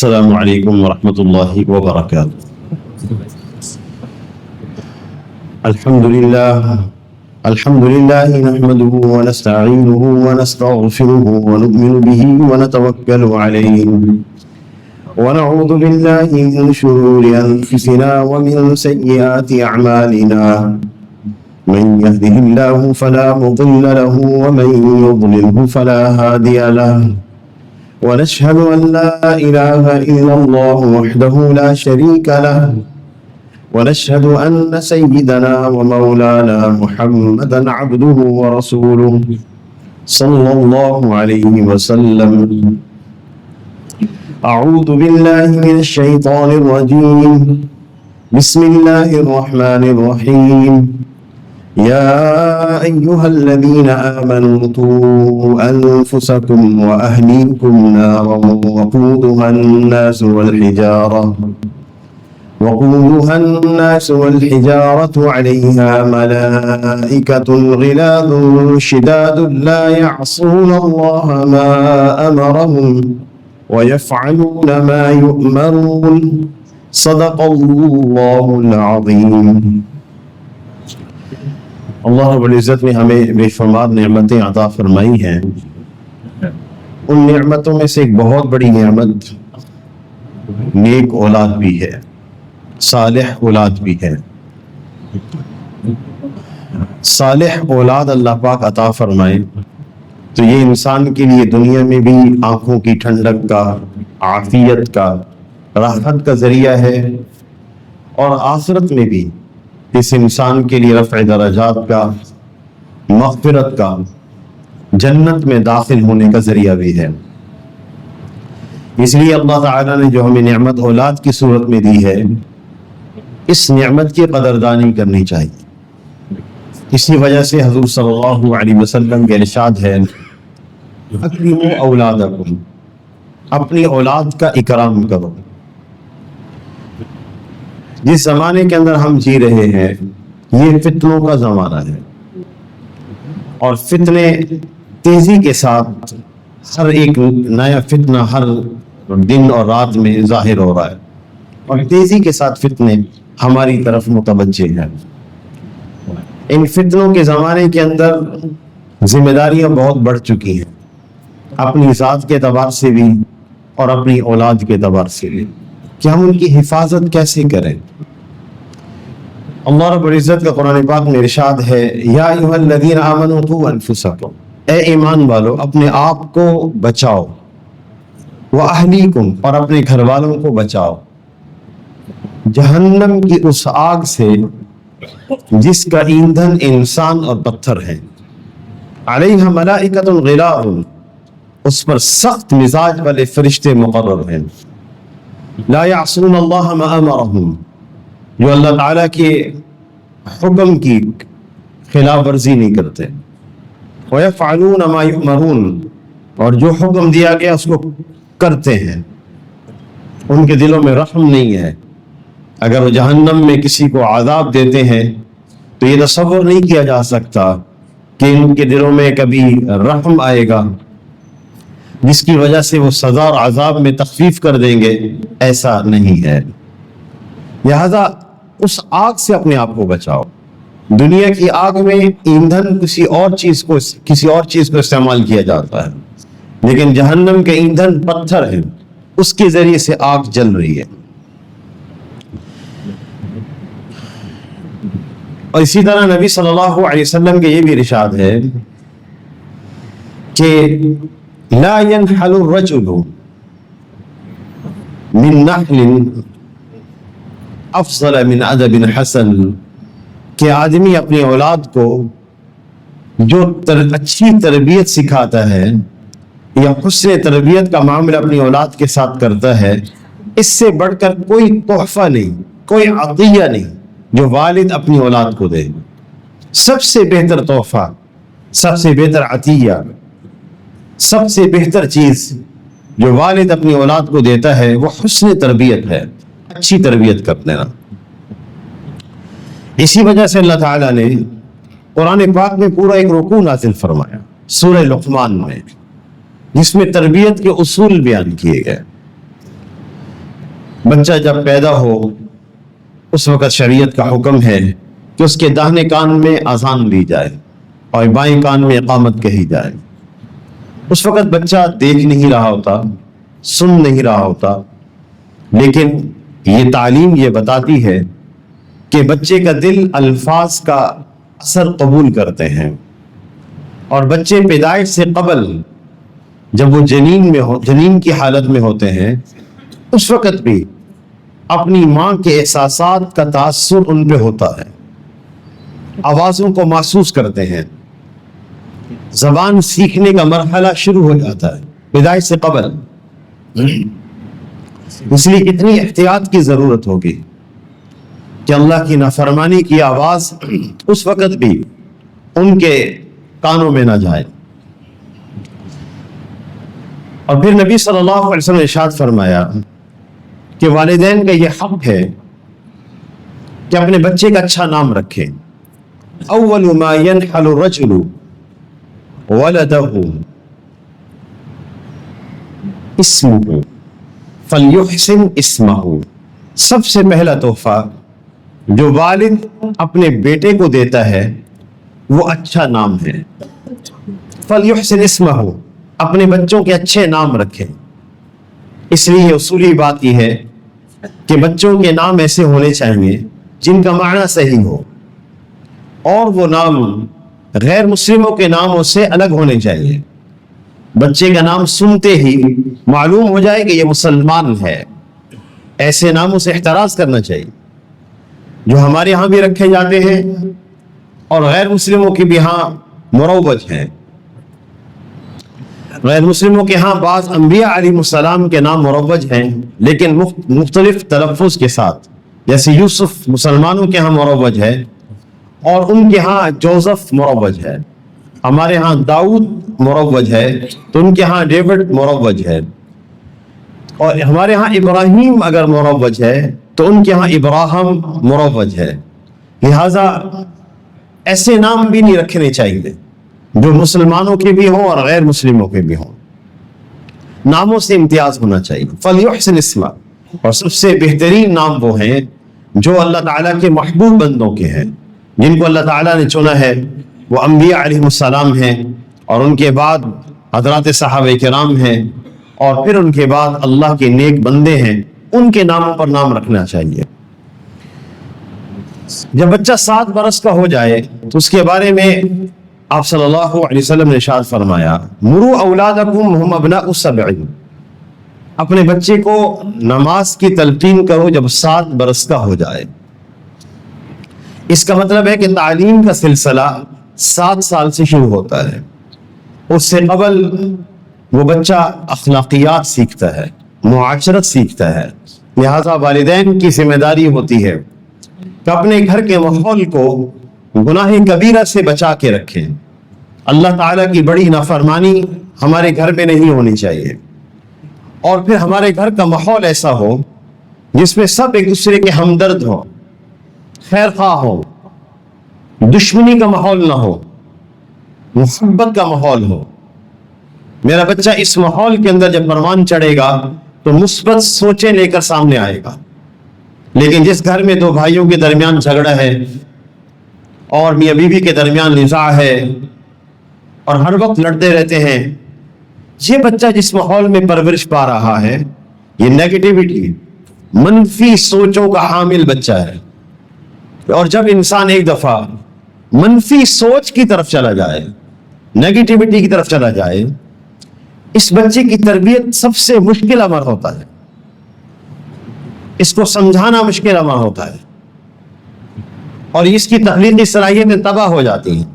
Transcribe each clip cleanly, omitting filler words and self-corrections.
السلام علیکم ورحمۃ اللہ وبرکاتہ۔ الحمد للہ نحمده ونستعینه ونستغفره ونؤمن به ونتوکل علیہ ونعوذ باللہ من شرور انفسنا ومن سیئات اعمالنا، من يهده الله فلا مضل له ومن يضلله فلا هادي له، ونشهد أن لا إله إلا الله وحده لا شريك له، ونشهد أن سيدنا ومولانا محمدا عبده ورسوله صلى الله عليه وسلم۔ أعوذ بالله من الشيطان الرجيم، بسم الله الرحمن الرحيم، يا أيها الذين آمنوا قوا أنفسكم وأهليكم نارا وقودها الناس والحجارة عليها ملائكة غلاظ شداد لا يعصون الله ما أمرهم ويفعلون ما يؤمرون، صدق الله العظيم۔ اللہ رب العزت نے ہمیں بے شمار نعمتیں عطا فرمائی ہیں۔ ان نعمتوں میں سے ایک بہت بڑی نعمت نیک اولاد بھی ہے، صالح اولاد بھی ہے۔ صالح اولاد اللہ پاک عطا فرمائے تو یہ انسان کے لیے دنیا میں بھی آنکھوں کی ٹھنڈک کا، عافیت کا، راحت کا ذریعہ ہے، اور آخرت میں بھی اس انسان کے لیے رفع درجات کا، مغفرت کا، جنت میں داخل ہونے کا ذریعہ بھی ہے۔ اس لیے اللہ تعالیٰ نے جو ہمیں نعمت اولاد کی صورت میں دی ہے، اس نعمت کی قدردانی کرنی چاہیے۔ اسی وجہ سے حضور صلی اللہ علیہ وسلم کے ارشاد ہے، اکرموا اولادکم، اپنی اولاد کا اکرام کرو۔ جس زمانے کے اندر ہم جی رہے ہیں یہ فتنوں کا زمانہ ہے، اور فتنے تیزی کے ساتھ، ہر ایک نیا فتنہ ہر دن اور رات میں ظاہر ہو رہا ہے، اور تیزی کے ساتھ فتنے ہماری طرف متوجہ ہیں۔ ان فتنوں کے زمانے کے اندر ذمہ داریاں بہت بڑھ چکی ہیں، اپنی ذات کے اعتبار سے بھی اور اپنی اولاد کے اعتبار سے بھی، کہ ہم ان کی حفاظت کیسے کریں۔ اللہ رب العزت کا قرآن پاک میں ارشاد ہے، یا ایھا الذین آمنوا قوا انفسکم، اے ایمان والو اپنے آپ کو بچاؤ، واہلیکم، اور اپنے گھر والوں کو بچاؤ، جہنم کی اس آگ سے جس کا ایندھن انسان اور پتھر ہے، علیہا ملائکۃ غلاظ، اس پر سخت مزاج والے فرشتے مقرر ہیں، لا یعصون اللہ ما امرہم، جو اللہ تعالیٰ کے حکم کی خلاف ورزی نہیں کرتے، ویفعلون ما یؤمرون، اور جو حکم دیا گیا اس کو کرتے ہیں۔ ان کے دلوں میں رحم نہیں ہے۔ اگر وہ جہنم میں کسی کو عذاب دیتے ہیں تو یہ تصور نہیں کیا جا سکتا کہ ان کے دلوں میں کبھی رحم آئے گا جس کی وجہ سے وہ سزا اور عذاب میں تخفیف کر دیں گے، ایسا نہیں ہے۔ لہذا اس آگ سے اپنے آپ کو بچاؤ۔ دنیا کی آگ میں ایندھن کسی اور چیز کو استعمال کیا جاتا ہے، لیکن جہنم کے ایندھن پتھر ہیں، اس کے ذریعے سے آگ جل رہی ہے۔ اور اسی طرح نبی صلی اللہ علیہ وسلم کے یہ بھی ارشاد ہے کہ لا ينحل الرجل من نحل افضل من ادب حسن، کہ آدمی اپنی اولاد کو جو اچھی تربیت سکھاتا ہے یا حسن تربیت کا معاملہ اپنی اولاد کے ساتھ کرتا ہے، اس سے بڑھ کر کوئی تحفہ نہیں، کوئی عطیہ نہیں جو والد اپنی اولاد کو دے۔ سب سے بہتر تحفہ، سب سے بہتر عطیہ، سب سے بہتر چیز جو والد اپنی اولاد کو دیتا ہے وہ حسن تربیت ہے، اچھی تربیت کر دینا۔ اسی وجہ سے اللہ تعالیٰ نے قرآن پاک میں پورا ایک رکوع نازل فرمایا سورہ لقمان میں، جس میں تربیت کے اصول بیان کیے گئے۔ بچہ جب پیدا ہو اس وقت شریعت کا حکم ہے کہ اس کے داہنے کان میں اذان دی جائے اور بائیں کان میں اقامت کہی جائے۔ اس وقت بچہ دیکھ نہیں رہا ہوتا، سن نہیں رہا ہوتا، لیکن یہ تعلیم یہ بتاتی ہے کہ بچے کا دل الفاظ کا اثر قبول کرتے ہیں، اور بچے پیدائش سے قبل جب وہ جنین کی حالت میں ہوتے ہیں اس وقت بھی اپنی ماں کے احساسات کا تاثر ان پہ ہوتا ہے، آوازوں کو محسوس کرتے ہیں، زبان سیکھنے کا مرحلہ شروع ہو جاتا ہے پیدائش سے قبل۔ اس لیے کتنی احتیاط کی ضرورت ہوگی کہ اللہ کی نافرمانی کی آواز اس وقت بھی ان کے کانوں میں نہ جائے۔ اور پھر نبی صلی اللہ علیہ وسلم نے ارشاد فرمایا کہ والدین کا یہ حق ہے کہ اپنے بچے کا اچھا نام رکھیں۔ اول ما ينحل الرجل ولده اسمه فلیحسن اسمه، سب سے پہلا تحفہ جو والد اپنے بیٹے کو دیتا ہے وہ اچھا نام ہے۔ فلیحسن اسمہ، اپنے بچوں کے اچھے نام رکھیں۔ اس لیے اصولی بات یہ ہے کہ بچوں کے نام ایسے ہونے چاہیے جن کا معنی صحیح ہو، اور وہ نام غیر مسلموں کے ناموں سے الگ ہونے چاہیے۔ بچے کا نام سنتے ہی معلوم ہو جائے کہ یہ مسلمان ہے، ایسے ناموں سے احتراز کرنا چاہیے جو ہمارے ہاں بھی رکھے جاتے ہیں اور غیر مسلموں کے بھی ہاں مروج ہیں۔ غیر مسلموں کے ہاں بعض انبیاء علیہ السلام کے نام مروج ہیں لیکن مختلف تلفظ کے ساتھ، جیسے یوسف مسلمانوں کے ہاں مروج ہے اور ان کے ہاں جوزف مروج ہے۔ ہمارے ہاں داؤد مروج ہے تو ان کے ہاں ڈیوڈ مروج ہے، اور ہمارے ہاں ابراہیم اگر مروج ہے تو ان کے ہاں ابراہم مروج ہے۔ لہذا ایسے نام بھی نہیں رکھنے چاہیے جو مسلمانوں کے بھی ہوں اور غیر مسلموں کے بھی ہوں، ناموں سے امتیاز ہونا چاہیے۔ فلیحسن اسمہ، اور سب سے بہترین نام وہ ہیں جو اللہ تعالیٰ کے محبوب بندوں کے ہیں، جن کو اللہ تعالیٰ نے چنا ہے، وہ انبیاء علیہ السلام ہیں، اور ان کے بعد حضرات صحابہ کرام ہیں، اور پھر ان کے بعد اللہ کے نیک بندے ہیں، ان کے ناموں پر نام رکھنا چاہیے۔ جب بچہ 7 برس کا ہو جائے تو اس کے بارے میں آپ صلی اللہ علیہ وسلم نے ارشاد فرمایا، مروا اولادکم ہم ابناء 7، اپنے بچے کو نماز کی تلقین کرو جب 7 برس کا ہو جائے۔ اس کا مطلب ہے کہ تعلیم کا سلسلہ 7 سال سے شروع ہوتا ہے، اس سے قبل وہ بچہ اخلاقیات سیکھتا ہے، معاشرت سیکھتا ہے۔ لہذا والدین کی ذمہ داری ہوتی ہے کہ اپنے گھر کے ماحول کو گناہ کبیرہ سے بچا کے رکھیں۔ اللہ تعالیٰ کی بڑی نافرمانی ہمارے گھر میں نہیں ہونی چاہیے، اور پھر ہمارے گھر کا ماحول ایسا ہو جس میں سب ایک دوسرے کے ہمدرد ہوں، خیر خواہ ہو، دشمنی کا ماحول نہ ہو، محبت کا ماحول ہو۔ میرا بچہ اس ماحول کے اندر جب پروان چڑھے گا تو مثبت سوچیں لے کر سامنے آئے گا۔ لیکن جس گھر میں 2 بھائیوں کے درمیان جھگڑا ہے اور میاں بیوی کے درمیان نزاع ہے اور ہر وقت لڑتے رہتے ہیں، یہ بچہ جس ماحول میں پرورش پا رہا ہے یہ نیگیٹیوٹی، منفی سوچوں کا حامل بچہ ہے۔ اور جب انسان ایک دفعہ منفی سوچ کی طرف چلا جائے، نیگیٹیوٹی کی طرف چلا جائے، اس بچے کی تربیت سب سے مشکل امر ہوتا ہے، اس کو سمجھانا مشکل امر ہوتا ہے، اور اس کی تخلیقی صلاحیتیں تباہ ہو جاتی ہیں۔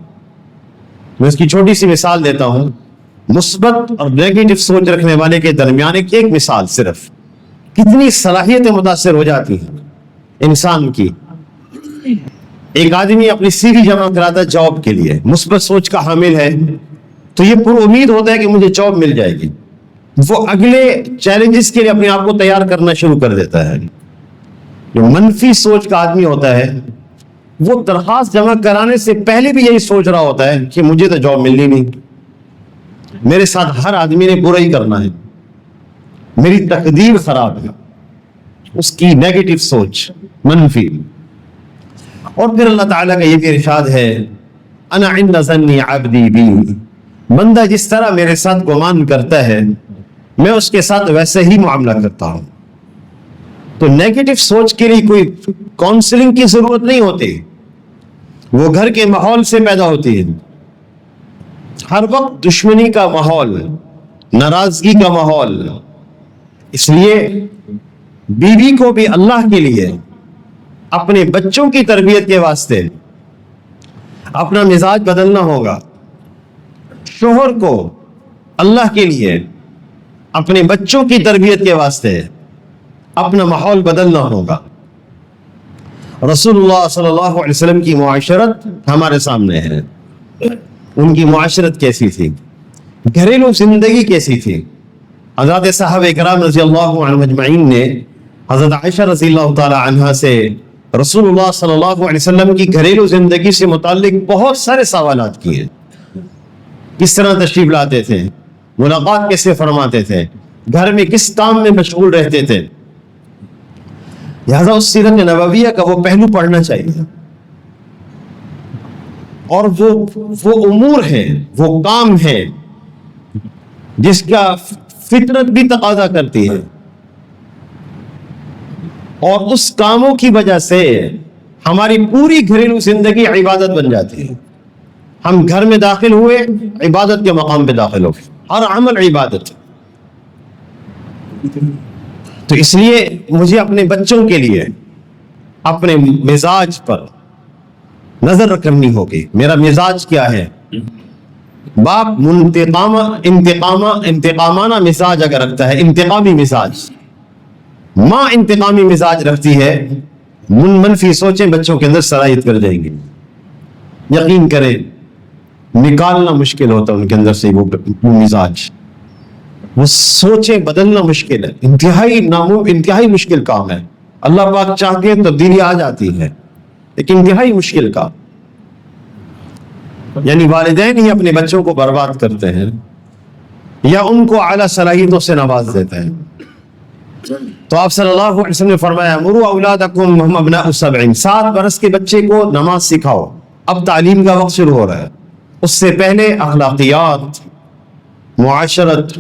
میں اس کی چھوٹی سی مثال دیتا ہوں، مثبت اور نیگیٹو سوچ رکھنے والے کے درمیان ایک مثال صرف، کتنی صلاحیتیں متاثر ہو جاتی ہیں انسان کی۔ ایک آدمی اپنی سی وی جمع کراتا ہے جاب کے لیے، مثبت سوچ کا حامل ہے تو یہ پر امید ہوتا ہے کہ مجھے جاب مل جائے گی، وہ اگلے چیلنجز کے لیے اپنے آپ کو تیار کرنا شروع کر دیتا ہے۔ جو منفی سوچ کا آدمی ہوتا ہے وہ درخواست جمع کرانے سے پہلے بھی یہی سوچ رہا ہوتا ہے کہ مجھے تو جاب ملنی نہیں، میرے ساتھ ہر آدمی نے برا ہی کرنا ہے، میری تقدیر خراب ہے۔ اس کی نیگیٹو سوچ منفی. اور پھر اللہ تعالیٰ کا یہ بھی ارشاد ہے انا عند ظن عبدی بی، بندہ جس طرح میرے ساتھ گمان کرتا ہے میں اس کے ساتھ ویسے ہی معاملہ کرتا ہوں. تو نیگیٹو سوچ کے لیے کوئی کاؤنسلنگ کی ضرورت نہیں ہوتی، وہ گھر کے ماحول سے پیدا ہوتی ہے. ہر وقت دشمنی کا ماحول، ناراضگی کا ماحول. اس لیے بیوی کو بھی اللہ کے لیے اپنے بچوں کی تربیت کے واسطے اپنا مزاج بدلنا ہوگا. شوہر کو اللہ کے لیے اپنے بچوں کی تربیت کے واسطے اپنا ماحول بدلنا ہوگا. رسول اللہ صلی اللہ علیہ وسلم کی معاشرت ہمارے سامنے ہے. ان کی معاشرت کیسی تھی، گھریلو زندگی کیسی تھی. حضرات صحابہ کرام رضی اللہ عنہم اجمعین نے حضرت عائشہ رضی اللہ تعالی عنہا سے رسول اللہ صلی اللہ علیہ وسلم کی گھریلو زندگی سے متعلق بہت سارے سوالات کیے. کس طرح تشریف لاتے تھے، ملاقات کیسے فرماتے تھے، گھر میں کس کام میں مشغول رہتے تھے. لہذا اس سیرت نبویہ کا وہ پہلو پڑھنا چاہیے. اور وہ امور ہے، وہ کام ہے جس کا فطرت بھی تقاضا کرتی ہے، اور اس کاموں کی وجہ سے ہماری پوری گھریلو زندگی عبادت بن جاتی ہے. ہم گھر میں داخل ہوئے، عبادت کے مقام پہ داخل ہو گئے، ہر عمل عبادت. تو اس لیے مجھے اپنے بچوں کے لیے اپنے مزاج پر نظر رکھنی ہوگی. میرا مزاج کیا ہے؟ باپ انتقامانہ مزاج اگر رکھتا ہے، انتقامی مزاج، ماں انتقامی مزاج رکھتی ہے، منفی سوچیں بچوں کے اندر سرایت کر جائیں گی. یقین کریں نکالنا مشکل ہوتا ہے ان کے اندر سے وہ مزاج، وہ سوچیں بدلنا مشکل ہے. انتہائی مشکل کام ہے. اللہ پاک چاہتے ہیں تبدیلی آ جاتی ہے، لیکن انتہائی مشکل کام. یعنی والدین ہی اپنے بچوں کو برباد کرتے ہیں یا ان کو اعلیٰ صلاحیتوں سے نواز دیتے ہیں. تو آپ صلی اللہ علیہ وسلم نے فرمایا مروا اولادکم وهم ابناء 7، 7 برس کے بچے کو نماز سکھاؤ. اب تعلیم کا وقت شروع ہو رہا ہے. اس سے پہلے اخلاقیات، معاشرت،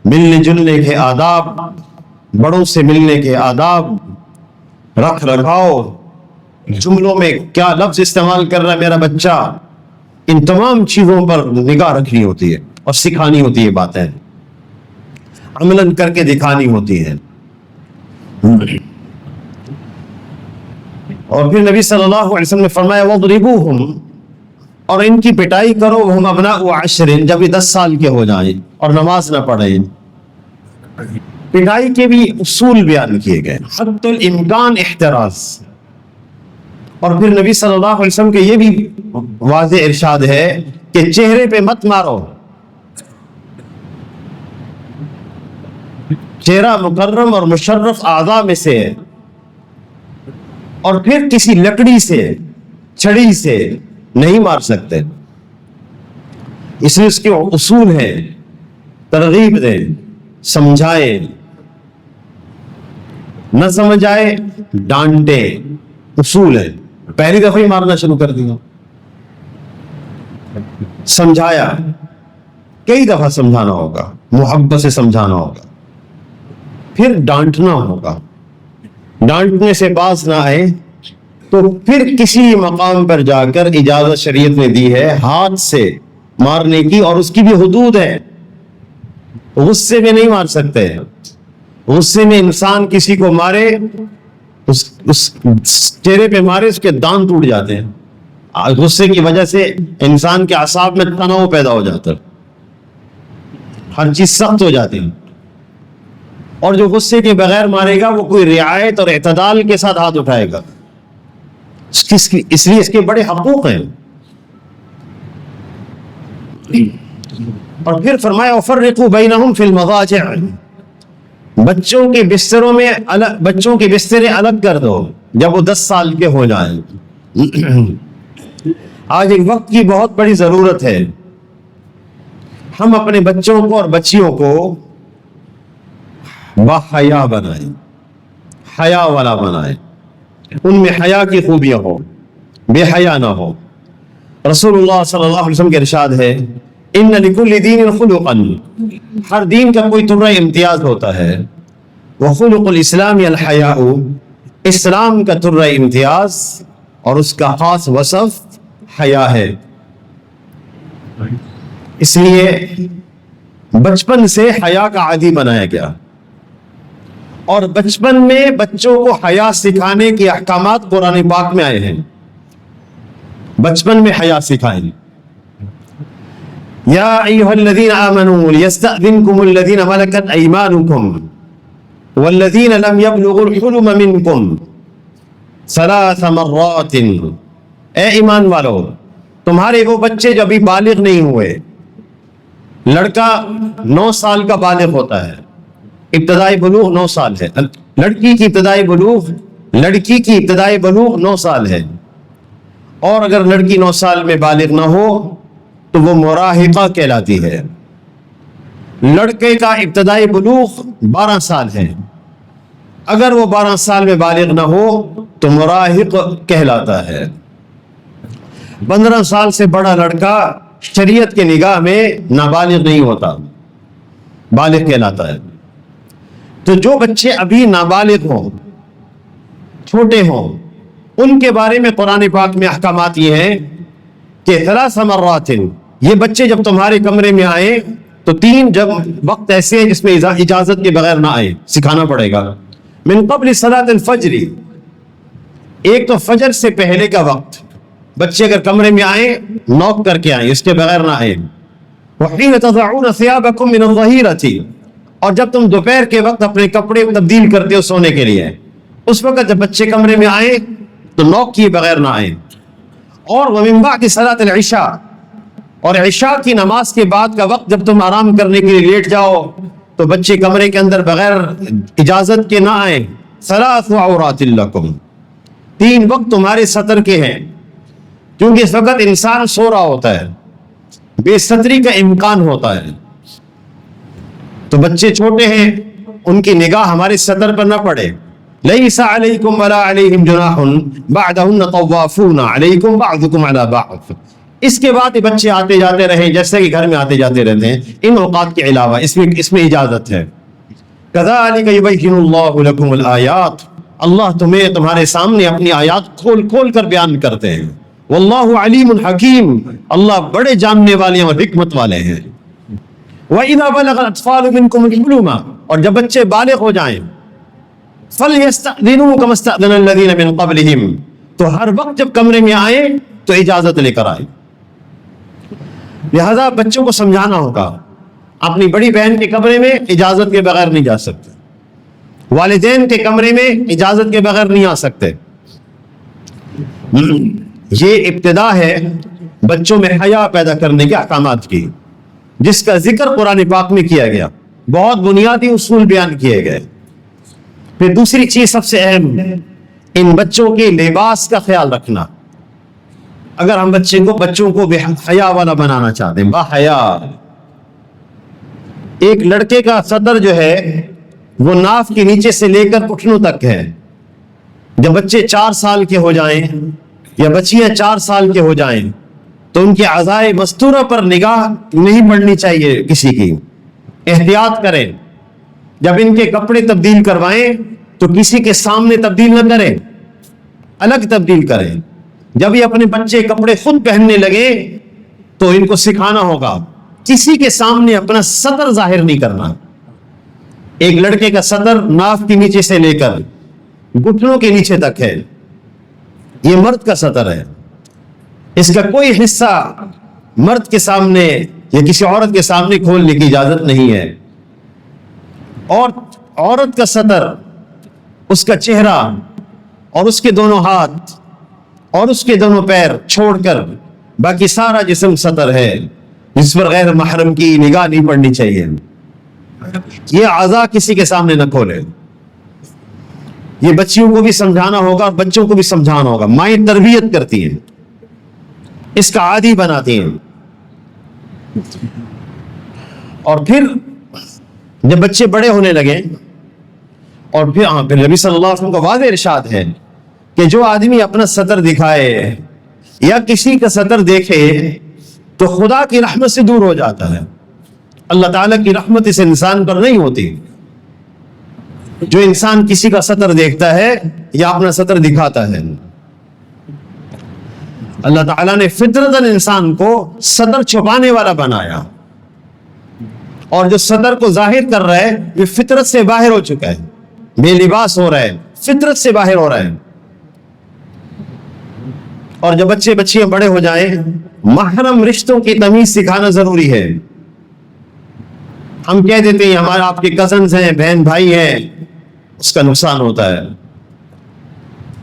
ملنے جلنے کے آداب، بڑوں سے ملنے کے آداب، رکھ رکھاؤ، جملوں میں کیا لفظ استعمال کر رہا ہے میرا بچہ، ان تمام چیزوں پر نگاہ رکھنی ہوتی ہے اور سکھانی ہوتی ہے. باتیں عملاً کر کے دکھانی ہوتی ہیں. اور پھر نبی صلی اللہ علیہ وسلم نے فرمایا وَاضْرِبُوهُمْ، اور ان کی پٹائی کرو، وَهُمْ أَبْنَاءُ 10، جب یہ 10 سال کے ہو جائیں اور نماز نہ پڑھیں. پٹائی کے بھی اصول بیان کیے گئے، حد الامکان احتراز. اور پھر نبی صلی اللہ علیہ وسلم کے یہ بھی واضح ارشاد ہے کہ چہرے پہ مت مارو. چہرہ مکرم اور مشرف اعضاء میں سے ہے، اور پھر کسی لکڑی سے، چھڑی سے نہیں مار سکتے. اس لیے اس کے اصول ہیں، ترغیب دیں، سمجھائیں، نہ سمجھ آئے ڈانٹے، اصول ہے. پہلی دفعہ ہی مارنا شروع کر دیا، سمجھایا، کئی دفعہ سمجھانا ہوگا، محبت سے سمجھانا ہوگا، پھر ڈانٹنا ہوگا. ڈانٹنے سے باز نہ آئے تو پھر کسی مقام پر جا کر اجازت شریعت نے دی ہے ہاتھ سے مارنے کی، اور اس کی بھی حدود ہے. غصے میں نہیں مار سکتے. غصے میں انسان کسی کو مارے، اس چہرے پہ مارے، اس کے دانت ٹوٹ جاتے ہیں. غصے کی وجہ سے انسان کے اعصاب میں تناؤ پیدا ہو جاتا ہے، ہر چیز سخت ہو جاتی ہے. اور جو غصے کے بغیر مارے گا وہ کوئی رعایت اور اعتدال کے ساتھ ہاتھ اٹھائے گا. اس لیے اس کے بڑے حقوق ہیں. اور پھر فرمایا وَفَرِّقُوا بَيْنَهُمْ فِي الْمَضَاجِعِ، بچوں کے بسترے الگ کر دو جب وہ 10 سال کے ہو جائیں. آج ایک وقت کی بہت بڑی ضرورت ہے، ہم اپنے بچوں کو اور بچیوں کو باحیا بنائیں، حیا والا بنائے، ان میں حیا کی خوبیاں ہو، بے حیا نہ ہو۔ رسول اللہ صلی اللہ علیہ وسلم کے ارشاد ہے ان لکل دین خلقا، ہر دین کا کوئی طرہ امتیاز ہوتا ہے، وخلق الاسلام الحیاء، اسلام کا طرہ امتیاز اور اس کا خاص وصف حیا ہے۔ اس لیے بچپن سے حیا کا عادی بنایا گیا، اور بچپن میں بچوں کو حیا سکھانے کے احکامات قرآن پاک میں آئے ہیں۔ بچپن میں حیا سکھائیں۔ یا ایھا الذین آمنوا لیستأذنکم الذین ملکت ایمانکم والذین لم یبلغوا الحلم منکم ثلاث مرات، اے ایمان والو تمہارے وہ بچے جو ابھی بالغ نہیں ہوئے، لڑکا 9 سال کا بالغ ہوتا ہے، ابتدائی بلوغ 9 سال ہے، لڑکی کی ابتدائی بلوغ 9 سال ہے، اور اگر لڑکی 9 سال میں بالغ نہ ہو تو وہ مراہقہ کہلاتی ہے۔ لڑکے کا ابتدائی بلوغ 12 سال ہے، اگر وہ 12 سال میں بالغ نہ ہو تو مراہق کہلاتا ہے۔ 15 سال سے بڑا لڑکا شریعت کے نگاہ میں نابالغ نہیں ہوتا، بالغ کہلاتا ہے۔ تو جو بچے ابھی نابالغ ہوں، چھوٹے ہوں، ان کے بارے میں قرآن پاک میں احکامات یہ ہیں کہ 3 مرات، یہ بچے جب تمہارے کمرے میں آئیں تو 3 جب وقت ایسے ہیں جس میں اجازت کے بغیر نہ آئے، سکھانا پڑے گا۔ من قبل صلاۃ الفجر، ایک تو فجر سے پہلے کا وقت، بچے اگر کمرے میں آئیں نوک کر کے آئیں، اس کے بغیر نہ آئیں۔ وحین تضعون ثیابکم من الظہیرۃ، اور جب تم دوپہر کے وقت اپنے کپڑے تبدیل کرتے ہو سونے کے لیے، اس وقت جب بچے کمرے میں آئیں تو نوک کیے بغیر نہ آئیں۔ اور ومن بعد صلاۃ العشاء، اور عشاء کی نماز کے بعد کا وقت جب تم آرام کرنے کے لیے لیٹ جاؤ تو بچے کمرے کے اندر بغیر اجازت کے نہ آئیں۔ 3 عورات لکم، 3 وقت تمہارے ستر کے ہیں، کیونکہ اس وقت انسان سو رہا ہوتا ہے، بے ستری کا امکان ہوتا ہے۔ تو بچے چھوٹے ہیں، ان کی نگاہ ہمارے ستر پر نہ پڑے۔ لیس علیکم ولا علیہم جناح بعدہن طوافون علیکم بعضکم علی بعض، اس کے بعد یہ بچے آتے جاتے رہیں جیسے کہ گھر میں آتے جاتے رہتے ہیں، ان اوقات کے علاوہ اس میں اجازت ہے۔ کذالک یبین اللہ لکم الآیات، اللہ تمہیں تمہارے سامنے اپنی آیات کھول کھول کر بیان کرتے ہیں۔ واللہ علیم حکیم، اللہ بڑے جاننے والے اور حکمت والے ہیں۔ وَإِذَا بَلَغَ الْأَطْفَالُ مِنْكُمُ الْحُلُمَ، اور جب بچے بالغ ہو جائیں، فَلْيَسْتَأْذِنُوا كَمَا اسْتَأْذَنَ الَّذِينَ مِنْ قَبْلِهِمْ، تو ہر وقت جب کمرے میں آئیں تو اجازت لے کر آئیں۔ لہذا بچوں کو سمجھانا ہوگا، اپنی بڑی بہن کے کمرے میں اجازت کے بغیر نہیں جا سکتے، والدین کے کمرے میں اجازت کے بغیر نہیں آ سکتے۔ یہ ابتدا ہے بچوں میں حیا پیدا کرنے کے احکامات کی، جس کا ذکر قرآن پاک میں کیا گیا، بہت بنیادی اصول بیان کیے گئے۔ پھر دوسری چیز سب سے اہم، ان بچوں کے لباس کا خیال رکھنا۔ اگر ہم بچوں کو بے حیا والا بنانا چاہتے ہیں، با حیا، ایک لڑکے کا صدر جو ہے وہ ناف کے نیچے سے لے کر گھٹنوں تک ہے۔ جب بچے 4 سال کے ہو جائیں یا بچیاں 4 سال کے ہو جائیں تو ان کے اعضائے مستورہ پر نگاہ نہیں پڑنی چاہیے کسی کی، احتیاط کریں۔ جب ان کے کپڑے تبدیل کروائیں تو کسی کے سامنے تبدیل نہ کریں، الگ تبدیل کریں۔ جب یہ اپنے بچے کپڑے خود پہننے لگے تو ان کو سکھانا ہوگا کسی کے سامنے اپنا صدر ظاہر نہیں کرنا۔ ایک لڑکے کا صدر ناف کے نیچے سے لے کر گھٹنوں کے نیچے تک ہے، یہ مرد کا صدر ہے، اس کا کوئی حصہ مرد کے سامنے یا کسی عورت کے سامنے کھولنے کی اجازت نہیں ہے۔ اور عورت کا صدر، اس کا چہرہ اور اس کے دونوں ہاتھ اور اس کے دونوں پیر چھوڑ کر باقی سارا جسم صدر ہے، جس پر غیر محرم کی نگاہ نہیں پڑنی چاہیے۔ یہ اعضاء کسی کے سامنے نہ کھولے۔ یہ بچیوں کو بھی سمجھانا ہوگا اور بچوں کو بھی سمجھانا ہوگا۔ مائیں تربیت کرتی ہیں، اس کا عادی بناتی ہیں۔ اور پھر جب بچے بڑے ہونے لگے اور پھر نبی صلی اللہ علیہ وسلم کا واضح ارشاد ہے کہ جو آدمی اپنا سطر دکھائے یا کسی کا سطر دیکھے تو خدا کی رحمت سے دور ہو جاتا ہے. اللہ تعالیٰ کی رحمت اس انسان پر نہیں ہوتی. جو انسان کسی کا سطر دیکھتا ہے یا اپنا سطر دکھاتا ہے, اللہ تعالیٰ نے فطرتاً انسان کو سطر چھپانے والا بنایا, اور جو سطر کو ظاہر کر رہا ہے یہ فطرت سے باہر ہو چکا ہے, بے لباس ہو رہا ہے, فطرت سے باہر ہو رہا ہے. اور جب بچے بچیاں بڑے ہو جائیں, محرم رشتوں کی تمیز سکھانا ضروری ہے. ہم کہہ دیتے ہیں ہمارے آپ کے کزنز ہیں, بہن بھائی ہیں, اس کا نقصان ہوتا ہے.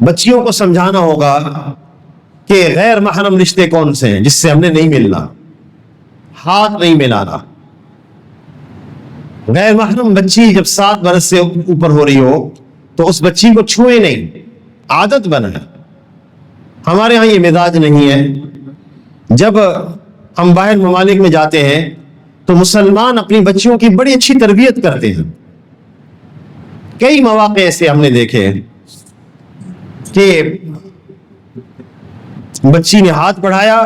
بچیوں کو سمجھانا ہوگا کہ غیر محرم رشتے کون سے ہیں جس سے ہم نے نہیں ملنا, ہاتھ نہیں ملانا. غیر محرم بچی جب 7 برس سے اوپر ہو رہی ہو تو اس بچی کو چھوئے نہیں, عادت بنائے. ہمارے ہاں یہ مزاج نہیں ہے. جب ہم باہر ممالک میں جاتے ہیں تو مسلمان اپنی بچیوں کی بڑی اچھی تربیت کرتے ہیں. کئی مواقع ایسے ہم نے دیکھے کہ بچی نے ہاتھ بڑھایا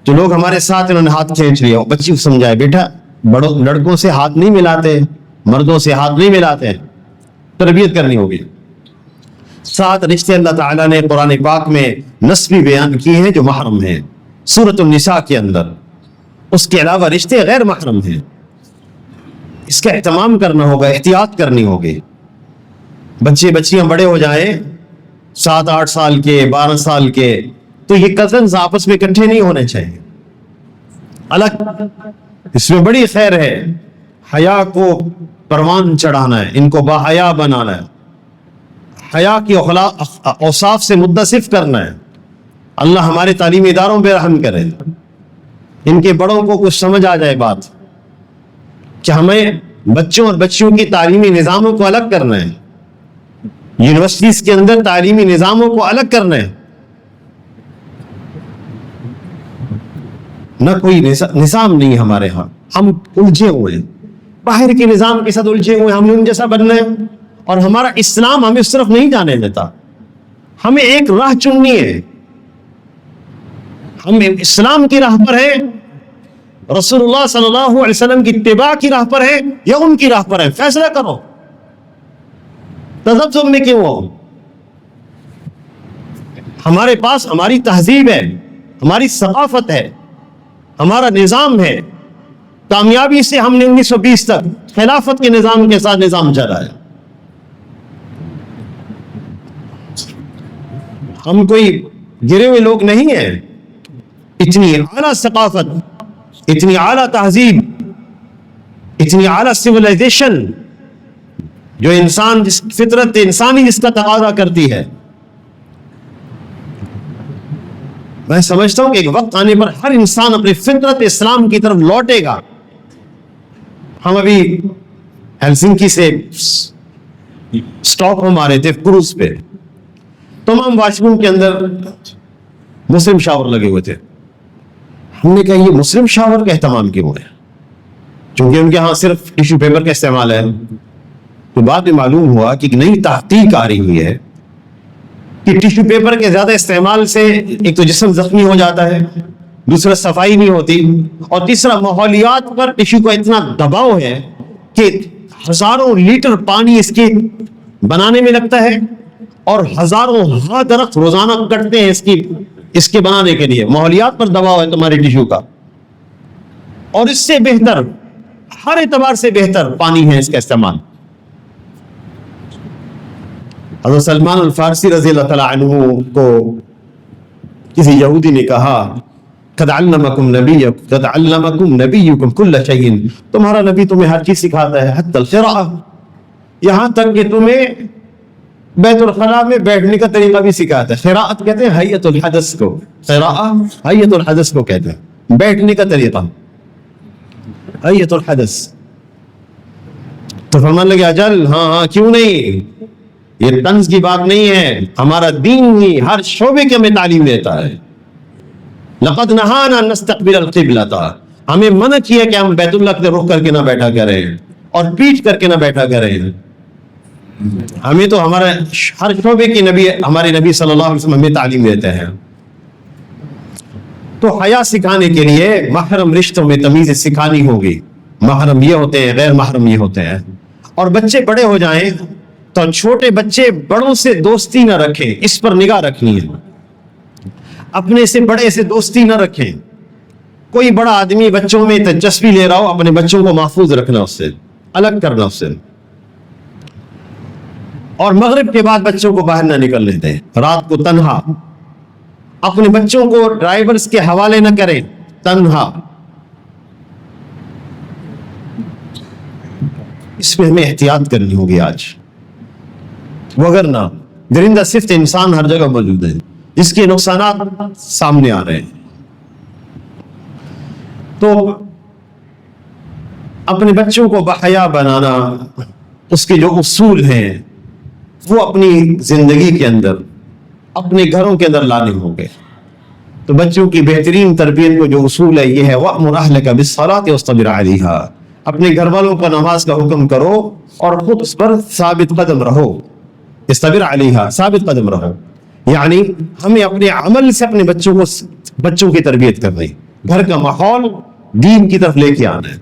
تو لوگ ہمارے ساتھ انہوں نے ہاتھ کھینچ لیا. بچی کو سمجھائے بیٹا بڑوں لڑکوں سے ہاتھ نہیں ملاتے, مردوں سے ہاتھ نہیں ملاتے, تربیت کرنی ہوگی. 7 رشتے اللہ تعالیٰ نے قرآن پاک میں نسبی بیان کیے ہیں جو محرم ہیں سورۃ النساء کے اندر. اس کے علاوہ رشتے غیر محرم ہیں, اس کا اہتمام کرنا ہوگا, احتیاط کرنی ہوگی. بچے بچیاں بڑے ہو جائیں 7-8 سال کے, 12 سال کے, تو یہ کزنز آپس میں اکٹھے نہیں ہونے چاہیے, الگ. اس میں بڑی خیر ہے. حیا کو پروان چڑھانا ہے, ان کو باحیا بنانا ہے, حیا کی اوصاف سے متصف کرنا ہے. اللہ ہمارے تعلیمی اداروں پہ رحم کرے, ان کے بڑوں کو کچھ سمجھ آ جائے بات کہ ہمیں بچوں اور بچیوں کی تعلیمی نظاموں کو الگ کرنا ہے, یونیورسٹیز کے اندر تعلیمی نظاموں کو الگ کرنا ہے. نہ کوئی نظام نہیں ہمارے ہاں, ہم الجھے ہوئے ہیں, باہر کے نظام کے ساتھ الجھے ہوئے, ہم نے ان جیسا بننا ہے. اور ہمارا اسلام ہمیں اس طرف نہیں جانے دیتا. ہمیں ایک راہ چننی ہے. ہم اسلام کی راہ پر ہیں, رسول اللہ صلی اللہ علیہ وسلم کی اتباع کی راہ پر ہیں یا ان کی راہ پر ہیں, فیصلہ کرو. تذبذب میں کیوں ہو؟ ہمارے پاس ہماری تہذیب ہے, ہماری ثقافت ہے, ہمارا نظام ہے. کامیابی سے ہم نے 1920 تک خلافت کے نظام کے ساتھ نظام چلا ہے. ہم کوئی گرے ہوئے لوگ نہیں ہیں. اتنی اعلیٰ ثقافت, اتنی اعلیٰ تہذیب, اتنی اعلیٰ سویلائزیشن جو انسان جس فطرت انسانی جس کا تقاضا کرتی ہے. میں سمجھتا ہوں کہ ایک وقت آنے پر ہر انسان اپنی فطرت اسلام کی طرف لوٹے گا. ہم ابھی ہیلسنکی سے اسٹاک ہوم آ رہے تھے کروز پہ, تمام واش روم کے اندر مسلم شاور لگے ہوئے تھے. ہم نے کہا یہ مسلم شاور کا اہتمام کیوں ہے, چونکہ ان کے ہاں صرف ٹیشو پیپر کا استعمال ہے. تو بعد میں معلوم ہوا کہ ایک نئی تحقیق آ رہی ہوئی ہے کہ ٹیشو پیپر کے زیادہ استعمال سے ایک تو جسم زخمی ہو جاتا ہے, دوسرا صفائی نہیں ہوتی, اور تیسرا ماحولیات پر ٹیشو کا اتنا دباؤ ہے کہ ہزاروں لیٹر پانی اس کے بنانے میں لگتا ہے, اور ہزاروں درخت روزانہ کٹتے ہیں اس کے بنانے کے لیے. ماحولیات پر دباؤ ہے تمہارے ٹیشو کا, اور اس سے بہتر, ہر اعتبار سے بہتر پانی ہے اس کا استعمال. حضرت سلمان الفارسی رضی اللہ تعالیٰ عنہ کو کسی یہودی نے کہا قد علمکم نبیکم کل شیء, تمہارا نبی تمہیں ہر چیز سکھاتا ہے, حتی القراءہ, یہاں تک کہ تمہیں بیت الخلاء میں بیٹھنے کا طریقہ بھی سکھاتا ہے. قراءت کہتے ہیں حیۃ الحدث کو, قراءہ حیۃ الحدث کو کہتے ہیں, بیٹھنے کا طریقہ حیۃ الحدث. تو فرمان لگے اجل, ہاں کیوں نہیں, یہ طنز کی بات نہیں ہے, ہمارا دین ہی ہر شعبے کے ہمیں تعلیم دیتا ہے. لقد نہانا نستقبل القبلۃ, ہمیں منع کیا کہ ہم بیت اللہ کی رخ کر کے نہ بیٹھا کریں اور پیٹ کر کے نہ بیٹھا کریں. ہمیں تو ہمارے ہر شعبے کی نبی ہمارے نبی صلی اللہ علیہ وسلم ہمیں تعلیم دیتے ہیں. تو حیا سکھانے کے لیے محرم رشتوں میں تمیز سکھانی ہوگی. محرم یہ ہوتے ہیں, غیر محرم یہ ہوتے ہیں. اور بچے بڑے ہو جائیں تو چھوٹے بچے بڑوں سے دوستی نہ رکھیں, اس پر نگاہ رکھنی ہے. اپنے سے بڑے سے دوستی نہ رکھیں. کوئی بڑا آدمی بچوں میں دلچسپی لے رہا ہو, اپنے بچوں کو محفوظ رکھنا, اس سے الگ کرنا اس سے. اور مغرب کے بعد بچوں کو باہر نہ نکلنے دیں. رات کو تنہا اپنے بچوں کو ڈرائیورز کے حوالے نہ کریں, تنہا. اس میں ہمیں احتیاط کرنی ہوگی آج, وگرنہ درندہ صفت انسان ہر جگہ موجود ہے جس کے نقصانات سامنے آ رہے ہیں. تو اپنے بچوں کو بحیا بنانا, اس کے جو اصول ہیں وہ اپنی زندگی کے اندر, اپنے گھروں کے اندر لانے ہوں گے. تو بچوں کی بہترین تربیت کو جو اصول ہے یہ ہے وَأْمُرْ أَهْلَكَ بِالصَّلَاةِ وَاصْطَبِرْ عَلَيْهَا. اپنے گھر والوں کو نماز کا حکم کرو اور خود اس پر ثابت قدم رہو. استبر علیہا, ثابت قدم رہو. یعنی ہمیں اپنے عمل سے اپنے بچوں کی تربیت کرنی, گھر کا ماحول دین کی طرف لے کے آنا ہے.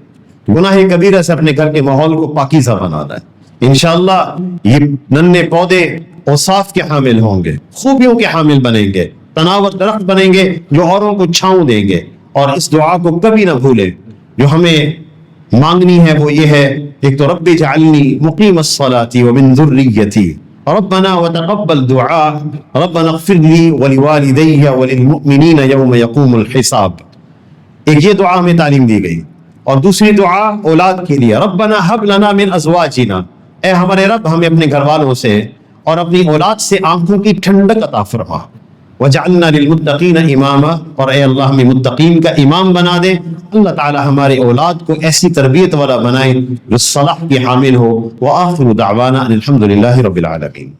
گناہ کبیرہ سے اپنے گھر کے ماحول کو پاکیزہ بنانا ہے. انشاءاللہ یہ ننھے پودے اوصاف کے حامل ہوں گے, خوبیوں کے حامل بنیں گے, تناور درخت بنیں گے جو اوروں کو چھاؤں دیں گے. اور اس دعا کو کبھی نہ بھولیں جو ہمیں مانگنی ہے, وہ یہ ہے, ایک تو رب اجعلنی مقیم الصلاۃ ومن ذریتی, ربنا وتقبل دعاء, ربنا اغفر لی ولوالدی وللمؤمنین یوم یقوم الحساب. ایک یہ دعا ہمیں تعلیم دی گئی. اور دوسری دعا اولاد کے لیے, ربنا حب لنا من ازواجنا, اے ہمارے رب ہمیں اپنے گھر والوں سے اور اپنی اولاد سے آنکھوں کی ٹھنڈک عطا فرما. وجعلنا للمتقین اماما, اور اے اللہ ہمیں متقین کا امام بنا دے. اللہ تعالی ہمارے اولاد کو ایسی تربیت والا بنائے جو صلاح کی حامل ہو. وآخر دعوانا ان الحمد للہ رب العالمین.